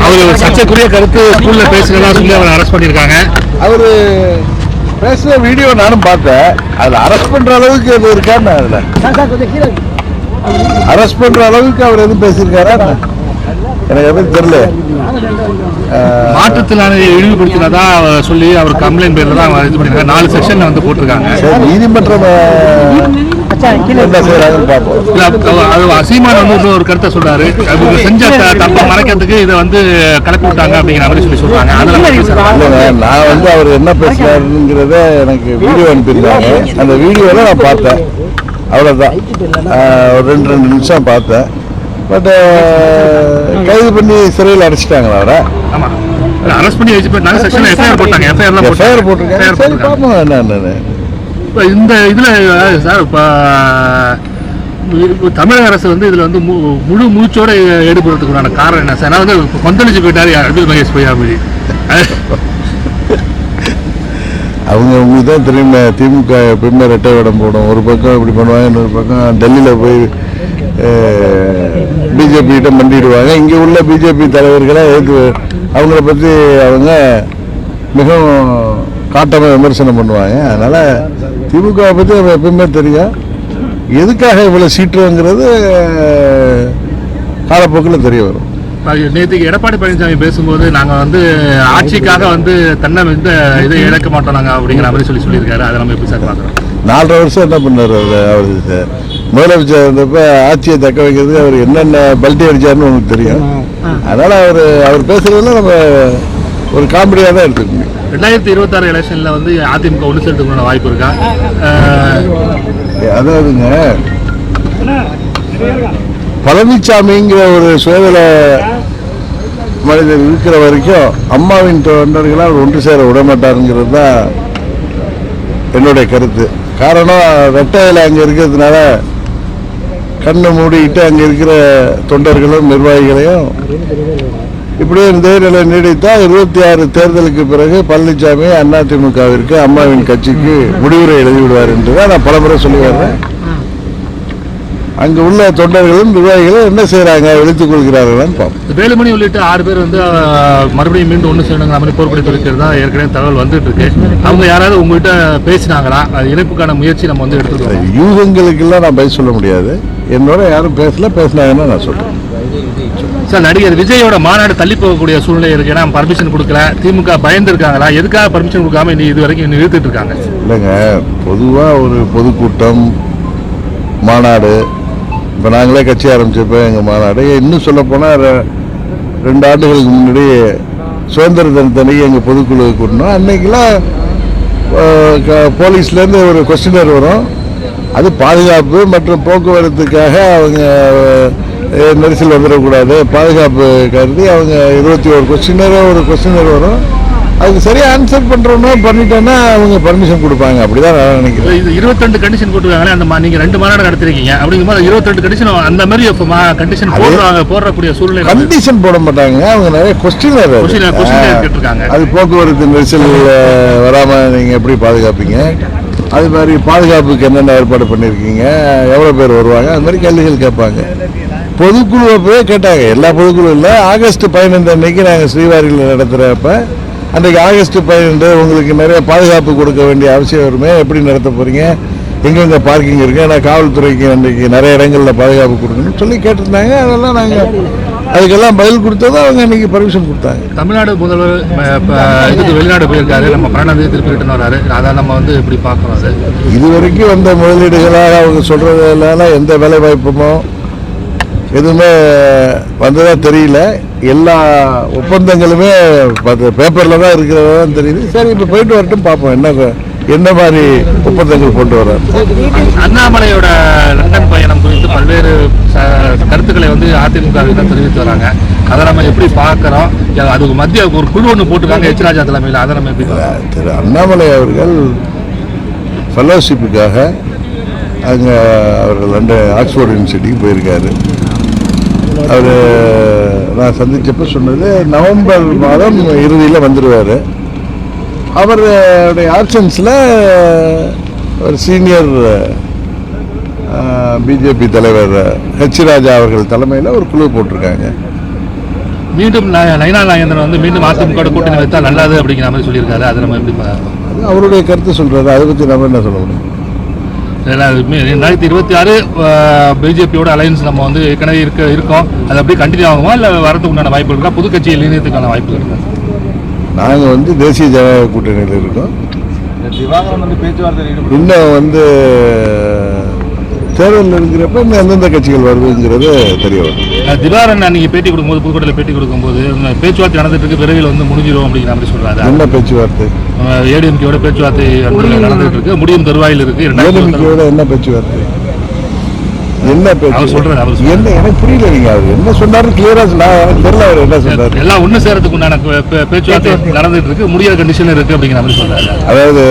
அவர் சர்ச்சைக்குரிய கருத்து ஸ்கூல்ல பேசுறதா சொல்லி அவரை அரெஸ்ட் பண்ணியிருக்காங்க. அவர் பேசுகிற வீடியோ நானும் பார்த்தேன். அதில் அரெஸ்ட் பண்ணுற அளவுக்கு எது இருக்கான்னு அதில் அரெஸ்ட் பண்ணுற அளவுக்கு அவர் எதுவும் பேசியிருக்காரா எனக்கு எதுவும் தெரியல. மாற்றுத்திறனாளியை இழிவுபடுத்தினதா சொல்லி அவர் கம்ப்ளைண்ட் பேர்ல தான் இது பண்ணிருக்காங்க. 4 செக்ஷன்ல வந்து போட்டிருக்காங்க. நீதிமன்றம் சீமான் வந்து ஒரு கருத்தை சொல்றாரு, செஞ்ச தப்பை மறைக்கிறதுக்கு இதை வந்து கலப்பி விட்டாங்க அப்படிங்கிற மாதிரி சொல்லி சொல்றாங்க. நான் வந்து அவர் என்ன பேசுறாருங்கிறத எனக்கு வீடியோ அனுப்பியிருந்தாங்க. அந்த வீடியோல நான் பார்த்தேன், அவ்வளோதான். ஒரு 2 நிமிஷம் பார்த்தேன். பட் கைது பண்ணி சிறையில் அடைச்சிட்டாங்களா அவரை? ஆமா, அரெஸ்ட் பண்ணி வச்சு செக்ஷன் எஃப்ஐஆர் போட்டாங்க. எஃப்ஐஆர் போட்டிருக்காங்க. சரி, பார்ப்போம் என்னன்னு. இப்போ இந்த இதில் சார், இப்போ தமிழக அரசு வந்து இதில் வந்து முழு மூச்சோட ஈடுபடுறதுக்குண்டான காரணம் என்ன சார்? நான் வந்து கொந்தளிச்சு போயிட்டாரு அன்பில் மகேஷ் பொய்யா அப்படி. அவங்களுக்கு தான் தெரியும். திமுக எப்பயுமே ரெட்டை வேடம் போடும். ஒரு பக்கம் இப்படி பண்ணுவாங்க, இன்னொரு பக்கம் டெல்லியில் போய் பிஜேபி கிட்ட மண்டிடுவாங்க. இங்கே உள்ள பிஜேபி தலைவர்களை அவங்கள பற்றி அவங்க மிகவும் காட்டமாக விமர்சனம் பண்ணுவாங்க. அதனால் திமுகவை பற்றி அவங்க எப்பயுமே தெரியும். எதுக்காக இவ்வளோ சீட்டுங்கிறது காலப்போக்கில் தெரிய வரும். நேற்றுக்கு எடப்பாடி பழனிசாமி பேசும்போது நாங்கள் வந்து ஆட்சிக்காக வந்து தன்னை இந்த இதை இழக்க மாட்டோம் நாங்கள் அப்படிங்கிற மாதிரி சொல்லியிருக்காரு. அதை நம்ம எப்படி சார் பார்க்குறோம்? 4.5 வருஷம் என்ன பண்ணார் அவர்? முதலமைச்சர் இருந்தப்ப ஆட்சியை தக்க வைக்கிறதுக்கு அவர் என்னென்ன பல்ட்டி அடிச்சாருன்னு உங்களுக்கு தெரியும். அதனால் அவர் பேசுறதுல நம்ம ஒரு காமெடியாக தான் எடுத்துக்கணும். 2026 எலெக்ஷனில் வந்து அதிமுக ஒன்று சேர்த்துக்கணும் வாய்ப்பு இருக்கா? அதாவதுங்க, பழனிசாமிங்கிற ஒரு சுயநல மனிதர் இருக்கிற வரைக்கும் அம்மாவின் தொண்டர்களால் அவர் ஒன்று சேர விடமாட்டாருங்கிறது தான் என்னுடைய கருத்து. காரணம், ரெட்டையில் அங்கே இருக்கிறதுனால கண்ணை மூடிக்கிட்டு அங்கே இருக்கிற தொண்டர்களும் நிர்வாகிகளையும் இப்படியே இந்த நிலை நீடித்தால் 26 தேர்தலுக்கு பிறகு பழனிசாமி அதிமுகவிற்கு அம்மாவின் கட்சிக்கு முடிவுரை எழுதிவிடுவார் என்று தான் நான் பலமுறை சொல்லி வர்றேன். அங்கே உள்ள தொண்டர்களும் நிர்வாகிகளும் என்ன செய்யறாங்க, விழித்துக் கொள்கிறார்களான்னு பார்ப்போம். வேலுமணி உள்ளிட்ட 6 பேர் வந்து மறுபடியும் மீண்டும் ஒன்று செய்யணுங்கிற மாதிரி போர்ப்படி தொழிற்கிறதா ஏற்கனவே தகவல் வந்துட்டு இருக்கு. அவங்க யாராவது உங்ககிட்ட பேசினாங்களா? இணைப்புக்கான முயற்சி நம்ம வந்து எடுத்துக்கிறோம். யூகங்களுக்கெல்லாம் நான் பதில் சொல்ல முடியாது. என்னோட யாரும் பேசினாங்கன்னா நான் சொல்றேன். சார், நடிகர் விஜயோட மாநாடு தள்ளி போகக்கூடிய சூழ்நிலை இருக்கு. ஏன்னா பர்மிஷன் கொடுக்கல, திமுக பயந்து இருக்காங்களா? எதுக்காக பர்மிஷன் கொடுக்காம இது வரைக்கும் நிறுத்திட்டு இருக்காங்க? இல்லைங்க, பொதுவாக ஒரு பொதுக்கூட்டம் மாநாடு, இப்போ நாங்களே கட்சி ஆரம்பிச்சப்போ எங்கள் மாநாடு, இன்னும் சொல்லப்போனால் 2 ஆண்டுகளுக்கு முன்னாடி சுதந்திர தினத்தன்னைக்கு எங்கள் பொதுக்குழு கூட்டணும். அன்னைக்கெல்லாம் போலீஸ்லேருந்து ஒரு கொஸ்டினர் வரும். அது பாதுகாப்பு மற்றும் போக்குவரத்துக்காக அவங்க நெரிசல் வந்துடக்கூடாது, பாதுகாப்பு கருதி அவங்க 21 கொஸ்டினர் வரும். அதுக்கு சரியாக ஆன்சர் பண்ணுறோன்னா பண்ணிட்டோன்னா அவங்க பர்மிஷன் கொடுப்பாங்க. அப்படிதான் நான் நினைக்கிறேன். இது 22 கண்டிஷன் போட்டுருக்காங்களே, அந்த நீங்கள் 2 மாநாடு நடத்திருக்கீங்க. அப்படிங்கும்போது 22 கண்டிஷன் அந்த மாதிரி கண்டிஷன் போடக்கூடிய சூழ்நிலை. கண்டிஷன் போட மாட்டாங்க, அவங்க நிறைய கொஸ்டினர் கேட்டிருக்காங்க. அது போக்குவரத்து நெரிசல் வராமல் நீங்கள் எப்படி பாதுகாப்பீங்க, அது மாதிரி பாதுகாப்புக்கு என்னென்ன ஏற்பாடு பண்ணியிருக்கீங்க, எவ்வளோ பேர் வருவாங்க, அது மாதிரி கேள்விகள் கேட்பாங்க. பொதுக்குழுவை போய் கேட்டாங்க. எல்லா பொதுக்குழு இல்லை, ஆகஸ்ட் 15 அன்னைக்கு நாங்கள் ஸ்ரீவாரியில் நடத்துகிறப்ப அன்றைக்கு ஆகஸ்ட் 15 உங்களுக்கு நிறைய பாதுகாப்பு கொடுக்க வேண்டிய அவசியம் வருமே, எப்படி நடத்த போகிறீங்க, எங்கெங்கே பார்க்கிங் இருக்குது, நான் காவல்துறைக்கு அன்றைக்கி நிறைய இடங்களில் பாதுகாப்பு கொடுக்கணும்னு சொல்லி கேட்டிருந்தாங்க. அதெல்லாம் நாங்கள் அதுக்கெல்லாம் பதில் கொடுத்தது அவங்க அன்றைக்கி பர்மிஷன் கொடுத்தாங்க. தமிழ்நாடு முதல்வர் இதுக்கு வெளிநாடு போயிருக்காரு, நம்ம 12 திருப்பி ரிட்டர்ன் வராரு. அதை நம்ம வந்து எப்படி பார்க்கணும்? அது இது வரைக்கும் வந்த முதலீடுகளாக அவங்க சொல்கிறதுனால எந்த வேலை வாய்ப்புமோ எதுவுமே வந்ததா தெரியல. எல்லா ஒப்பந்தங்களுமே பேப்பரில் தான் இருக்கிறதா தான் தெரியுது. சரி, இப்போ போயிட்டு வரட்டும், பார்ப்போம் என்ன மாதிரி ஒப்பந்தங்கள் கொண்டு வர்றாரு. அண்ணாமலையோட லண்டன் பயணம் குறித்து பல்வேறு கருத்துக்களை வந்து அதிமுக தெரிவித்து வராங்க. அதை நம்ம எப்படி பார்க்குறோம்? அதுக்கு மத்திய ஒரு குழு ஒன்று போட்டுருக்காங்க எச் ராஜா தலைமையில். அதை நம்ம எப்படி திரு அண்ணாமலை அவர்கள் ஃபெலோஷிப்புக்காக அங்கே அவர் லண்டன் ஆக்ஸ்போர்ட் யூனிவர்சிட்டிக்கு போயிருக்காரு. அவர் நான் சந்திச்சப்ப சொன்னது நவம்பர் மாதம் இறுதியில் வந்துடுவார். அவருடைய ஆப்ஷன்ஸில் ஒரு சீனியர் பிஜேபி தலைவர் ஹெச் ராஜா அவர்கள் தலைமையில் ஒரு குழு போட்டிருக்காங்க. மீண்டும் நயினா நாகேந்திரன் வந்து மீண்டும் அதிமுக கூட்டணி வைத்தா நல்லது அப்படிங்கிற மாதிரி சொல்லியிருக்காரு. அதை நம்ம எப்படி பார்க்கலாம்? அது அவருடைய கருத்து சொல்றாரு, அதை பற்றி நம்ம என்ன சொல்ல முடியும்? 2026 பிஜேபியோட அலையன்ஸ் நம்ம வந்து ஏற்கனவே இருக்கோம். அது அப்படியே கண்டினியூ ஆகுமா இல்லை வரதுக்கு உண்டான வாய்ப்பு இருக்கா? புது கட்சியை இணையத்துக்கான வாய்ப்பு இருக்கா? நாங்கள் வந்து தேசிய ஜனநாயக கூட்டணியில் இருக்கோம். திவாகரன் வந்து பேச்சுவார்த்தை இன்னும் வந்து தேர்தல் இருக்கிறப்ப இன்னும் எந்தெந்த கட்சிகள் வருதுங்கிறது தெரிய வரும். திவாகரன் அன்னைக்கு பேட்டி கொடுக்கும்போது, புதுக்கோட்டையில் பேட்டி கொடுக்கும்போது பேச்சுவார்த்தை நடந்துட்டு இருக்கு, விரைவில் வந்து முடிஞ்சிடும் அப்படிங்கிற மாதிரி சொல்றாரு. என்ன பேச்சுவார்த்தை? ஏடிஎம்கேயோட பேச்சுவார்த்தை நடந்துட்டு இருக்கு, முடியும் தருவாயில் இருக்கு. ஏடிஎம்கேயோட என்ன பேச்சுவார்த்தை? என்ன பேச்சு சொல்றாரு? என்ன எனக்கு புரியல. நீங்க அவர் என்ன சொன்னாரு கிளியரா எனக்கு தெரியல. அவர் என்ன சொன்னாரு? எல்லாம் ஒண்ணு சேரத்துக்கு உண்டான பேச்சுவார்த்தை நடந்துட்டு இருக்கு, முடியாத கண்டிஷன் இருக்கு அப்படிங்கிற மாதிரி சொல்றாரு. அதாவது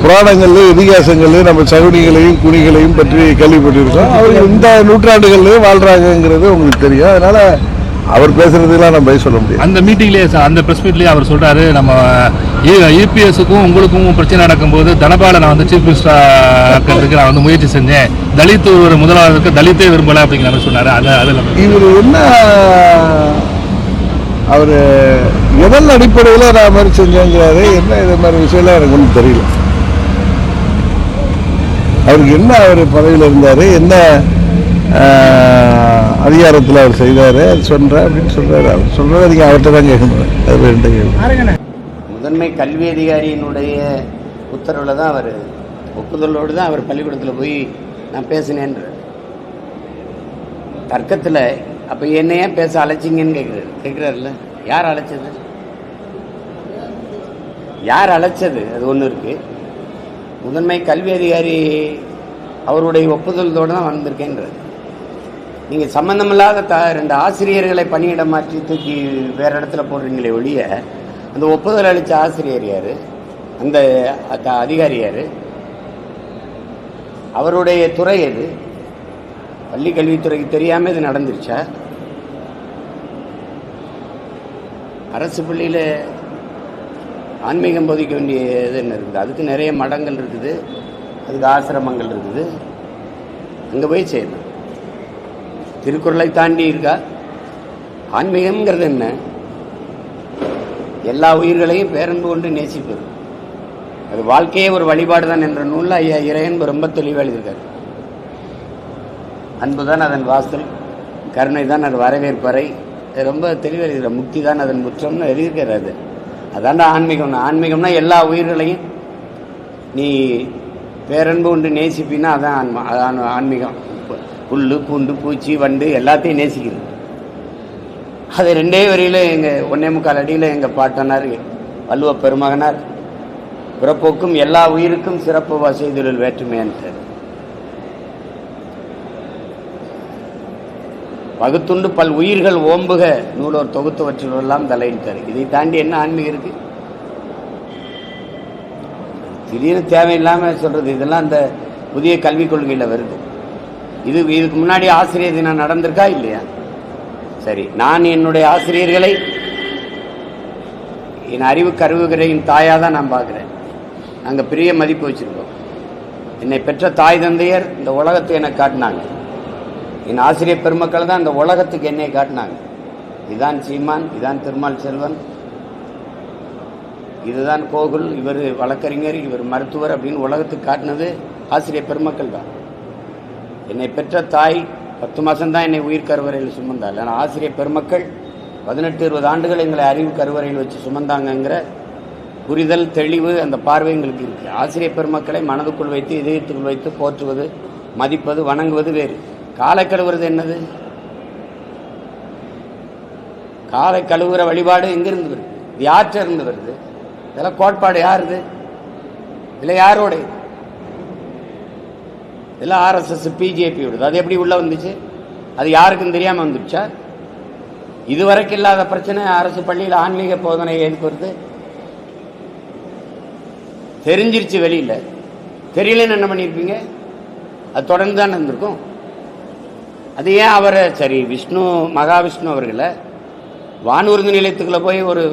புராணங்கள்லையும் இதிகாசங்கள்லையும் நம்ம சகுனிகளையும் குணிகளையும் பற்றி கேள்விப்பட்டிருக்கோம். அவர்கள் இந்த நூற்றாண்டுகள்லையும் வாழ்றாங்கிறது உங்களுக்கு தெரியும். அதனால அவர் பேசுறதுலாம் நம்ம பதில் சொல்ல முடியும். அந்த மீட்டிங்லேயே அந்த ப்ரெஸ் மீட்லேயே அவர் சொல்றாரு, நம்ம யூபிஎஸ்க்கும் உங்களுக்கும் பிரச்சனை நடக்கும்போது தனபாலை நான் வந்து சீஃப் மினிஸ்டருக்கு நான் வந்து முயற்சி செஞ்சேன், தலித் ஒரு முதல்வருக்கு தலித்தே விரும்பல அப்படிங்கிற மாதிரி சொன்னாரு. அதில் இவர் என்ன அவர் எதன் அடிப்படையில் நான் மாதிரி செஞ்சேங்கிறாரு. என்ன இது மாதிரி விஷயம்லாம் எனக்கு ஒன்றும் தெரியல. அவருக்கு என்ன அவர் பதவியில் இருந்தார், என்ன அதிகாரத்தில் அவர் செய்தார், அது சொல்கிறேன் அப்படின்னு சொல்கிறாரு. அவர் சொல்கிறத நீங்கள் அவர்கிட்ட தான் கேட்கணும். அது ரெண்டு கேள்வி. முதன்மை கல்வி அதிகாரியினுடைய உத்தரவில் தான் அவர் ஒப்புதலோடு தான் அவர் பள்ளிக்கூடத்தில் போய் நான் பேசினேன்ற தர்க்கத்தில். அப்போ என்னையே பேச அழைச்சிங்கன்னு கேட்குறாருல்ல. யார் அழைச்சது? யார் அழைச்சது? அது ஒன்று இருக்குது. முதன்மை கல்வி அதிகாரி அவருடைய ஒப்புதலோடு தான் வந்திருக்கேன்றது. நீங்கள் சம்மந்தமில்லாத 2 ஆசிரியர்களை பணியிடம் மாற்றி தூக்கி வேறு இடத்துல போடுறீங்களே ஒழிய, அந்த ஒப்புதல் அளித்த ஆசிரியர் யார்? அந்த அதிகாரி யார்? அவருடைய துறை எது? பள்ளி கல்வித்துறைக்கு தெரியாமல் இது நடந்துருச்சா? அரசு பள்ளியில் ஆன்மீகம் போதிக்க வேண்டிய இது என்ன இருக்குது? அதுக்கு நிறைய மடங்கள் இருக்குது, அதுக்கு ஆசிரமங்கள் இருக்குது. அங்கே போய் செய்யணும். திருக்குறளை தாண்டி இருக்கா? ஆன்மீகம்ங்கிறது என்ன? எல்லா உயிர்களையும் பேரன்பு கொண்டு நேசிப்பது. அது வாழ்க்கையே ஒரு வழிபாடு தான் என்ற நூலில் ஐயா இறையன்பு ரொம்ப தெளிவாக எழுதியிருக்காரு. அன்பு தான் அதன் வாசல், கருணை தான் அது வரவேற்பறை. ரொம்ப தெளிவாக எழுதுகிற முக்தி தான் அதன் முற்றம்னு எழுதியிருக்காரு. அதாண்டா ஆன்மீகம்னா. ஆன்மீகம்னா எல்லா உயிர்களையும் நீ பேரன்பு கொண்டு நேசிப்பின்னா அதான் ஆன்மீகம். புல் பூண்டு பூச்சி வண்டு எல்லாத்தையும் நேசிக்கிறது. அது 2 வரியில் எங்கள் 1.25 அடியில் எங்கள் பாட்டனார் வள்ளுவ பெருமகனார் பிறப்போக்கும் எல்லா உயிருக்கும் சிறப்பு செய்தொழில் வேற்றுமையான்ட்டார். வகுத்துண்டு பல் உயிர்கள் ஓம்புக நூலோர் தொகுத்தவற்றிலெல்லாம் தலையிட்டார். இதை தாண்டி என்ன ஆன்மீகம் இருக்கு? திடீர்னு தேவையில்லாமல் சொல்றது. இதெல்லாம் அந்த புதிய கல்விக் கொள்கையில் வருது. இதுக்கு முன்னாடி ஆசிரியர் தினம் நடந்திருக்கா இல்லையா? சரி, நான் என்னுடைய ஆசிரியர்களை என் அறிவு கருவுகிறையின் தாயாக தான் நான் பார்க்குறேன். நாங்கள் பெரிய மதிப்பு வச்சுருக்கோம். என்னை பெற்ற தாய் தந்தையர் இந்த உலகத்தை எனக்கு காட்டினாங்க. என் ஆசிரியர் பெருமக்கள் தான் இந்த உலகத்துக்கு என்னை காட்டினாங்க. இதுதான் சீமான், இதுதான் திருமால் செல்வன், இதுதான் கோகுல், இவர் வழக்கறிஞர், இவர் மருத்துவர் அப்படின்னு உலகத்துக்கு காட்டினது ஆசிரியர் பெருமக்கள் தான். என்னை பெற்ற தாய் 10 மாதம்தான் என்னை உயிர் கருவறையில் சுமந்தாள். ஆனால் ஆசிரியர் பெருமக்கள் 18-20 ஆண்டுகள் எங்களை அறிவு கருவறையில் வச்சு சுமந்தாங்கங்கிற புரிதல், தெளிவு, அந்த பார்வை எங்களுக்கு இருக்குது. ஆசிரியர் பெருமக்களை மனதுக்குள் வைத்து இதயத்துக்குள் வைத்து போற்றுவது, மதிப்பது, வணங்குவது வேறு. காலை கழுவுறது என்னது? காலை கழுவுகிற வழிபாடு எங்கிருந்து வருது? இது யார்கிட்ட இருந்து வருது? இதெல்லாம் கோட்பாடு யாருது? இல்லை யாரோட? இதெல்லாம் RSS பிஜேபி விடுது. அது எப்படி உள்ள வந்துச்சு? அது யாருக்கும் தெரியாமல் வந்துடுச்சா? இதுவரைக்கும் இல்லாத பிரச்சனை அரசு பள்ளியில் ஆன்மீக போதனை எதுக்கு வருது? தெரிஞ்சிருச்சு வெளியில். தெரியலன்னு என்ன பண்ணியிருப்பீங்க? அது தொடர்ந்து தானே இருந்திருக்கும். அது ஏன் அவரை சரி விஷ்ணு மகாவிஷ்ணு அவர்களை வானூர்தி நிலையத்துக்குள்ளே போய் ஒரு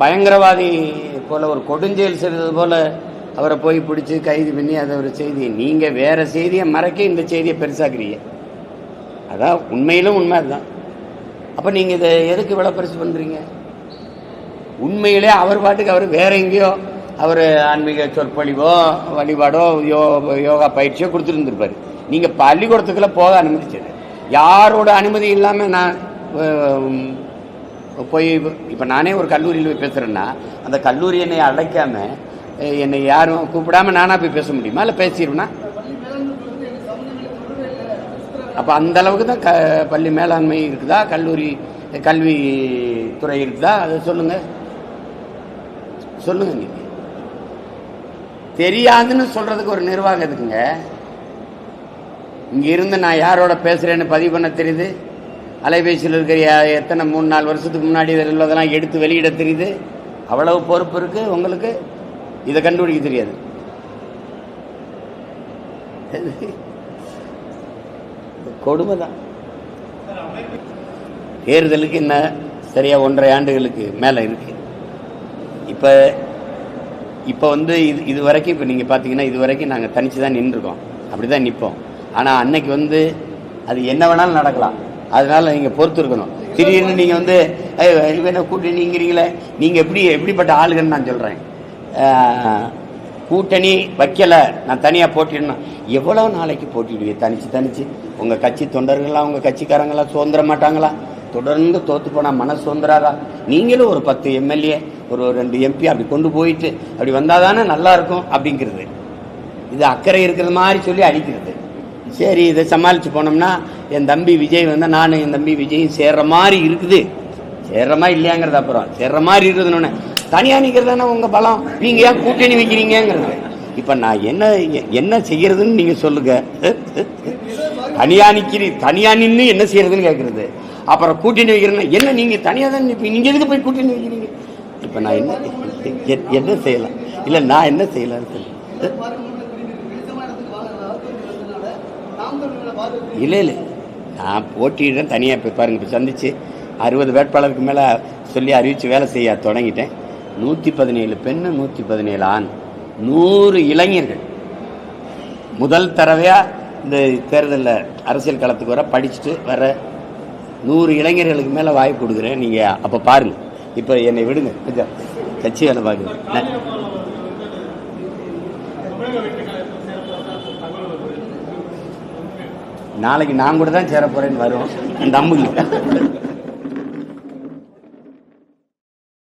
பயங்கரவாதி போல ஒரு கொடுஞ்செயல் செய்தது போல அவரை போய் பிடிச்சி கைது பண்ணி அதை ஒரு செய்தியை நீங்கள் வேற செய்தியை மறைக்க இந்த செய்தியை பெருசாக்குறீங்க. அதான் உண்மையிலும் உண்மை அதுதான். அப்போ நீங்கள் இதை எதுக்கு இவ்வளோ பெருசு பண்ணுறீங்க? உண்மையிலே அவர் பாட்டுக்கு அவர் வேற எங்கேயோ அவர் ஆன்மீக சொற்பொழிவோ வழிபாடோ யோகா பயிற்சியோ கொடுத்துருந்துருப்பார். நீங்கள் பள்ளிக்கூடத்துக்குள்ளே போக அனுமதிச்சது யாரோட அனுமதி இல்லாமல் நான் போய் இப்போ நானே ஒரு கல்லூரியில் போய் பேசுகிறேன்னா அந்த கல்லூரி என்னை அழைக்காமல் என்னை யாரும் கூப்பிடாமல் நானாக போய் பேச முடியுமா? இல்லை பேசிடுவேன்னா? அப்போ அந்த அளவுக்கு தான் பள்ளி மேலாண்மை இருக்குதா, கல்வித்துறை இருக்குதா? அதை சொல்லுங்கள் நீங்கள். தெரியாதுன்னு சொல்கிறதுக்கு ஒரு நிர்வாகம் இருக்குங்க. இங்கே இருந்து நான் யாரோட பேசுகிறேன்னு பதிவு பண்ண தெரியுது. அலைபேசியில் இருக்கிற எத்தனை 3-4 வருஷத்துக்கு முன்னாடி உள்ளதெல்லாம் எடுத்து வெளியிட தெரியுது. அவ்வளவு பொறுப்பு இருக்குது உங்களுக்கு. இதை கண்டுபிடிக்க தெரியாது. கொடுமை தான். தேர்தலுக்கு என்ன சரியா 1.5 ஆண்டுகளுக்கு மேலே இருக்கு. இப்போ வந்து இது வரைக்கும் இப்போ நீங்கள் பார்த்தீங்கன்னா இது வரைக்கும் நாங்கள் தனிச்சு தான் நின்றுருக்கோம், அப்படி தான் நிற்போம். ஆனால் அன்னைக்கு வந்து அது என்ன வேணாலும் நடக்கலாம். அதனால நீங்கள் பொறுத்து இருக்கணும். திடீர்னு நீங்கள் வந்து இவனை கூட்டணிங்கிறீங்களே, நீங்கள் எப்படிப்பட்ட ஆளுகன்னு நான் சொல்கிறேன். கூட்டணி வைக்கலை, நான் தனியாக போட்டிடணும். எவ்வளோ நாளைக்கு போட்டிடுவீங்க தனிச்சு? உங்கள் கட்சி தொண்டர்கள்லாம் உங்கள் கட்சிக்காரங்களாம் சுதந்திர மாட்டாங்களா? தொடர்ந்து தோற்று போனால் மனசு சுதந்திராதா? நீங்களும் ஒரு 10 எம்எல்ஏ ஒரு 2 எம்பி அப்படி கொண்டு போயிட்டு அப்படி வந்தால் தானே நல்லா இருக்கும் அப்படிங்கிறது. இது அக்கறை இருக்கிற மாதிரி சொல்லி அடிக்கிறது. சரி, இதை சமாளித்து போனோம்னா என் தம்பி விஜய் வந்து நானும் என் தம்பி விஜயும் சேர்ற மாதிரி இருக்குது. சேர்றமா இல்லையாங்கிறது அப்புறம். சேர்ற மாதிரி இருக்குதுன்னு தனியாக நிற்கிறது தானே உங்கள் பலம். நீங்கள் ஏன் கூட்டணி வைக்கிறீங்கிறது. இப்போ நான் என்ன செய்யறதுன்னு நீங்கள் சொல்லுங்க. தனியாக நின்று என்ன செய்யறதுன்னு கேட்குறது. அப்புறம் கூட்டணி வைக்கிறேன்னா என்ன நீங்கள் தனியாக தான் நிற்பீங்க, நீங்கள் எதுக்கு போய் கூட்டணி வைக்கிறீங்க? இப்போ நான் என்ன செய்யலாம்? இல்லை நான் என்ன செய்யலான்னு சொல்லி இல்லை நான் போட்டிடுறேன் தனியாக. இப்போ பாருங்கள், இப்போ சந்திச்சு 60 வேட்பாளருக்கு மேலே சொல்லி அறிவித்து வேலை செய்ய தொடங்கிட்டேன். 117 பெண்ணு, 117 ஆண், 100 இளைஞர்கள். முதல் தடவையாக இந்த தேர்தலில் அரசியல் களத்துக்கு வர படிச்சுட்டு வர 100 இளைஞர்களுக்கு மேலே வாய்ப்பு கொடுக்குறேன். நீங்கள் அப்போ பாருங்கள். இப்போ என்னை விடுங்க, கொஞ்சம் கட்சி வேலை பார்க்குறேன். நாளைக்கு நான் கூட தான் சேர போகிறேன்னு வரும் அந்த அம்முங்க.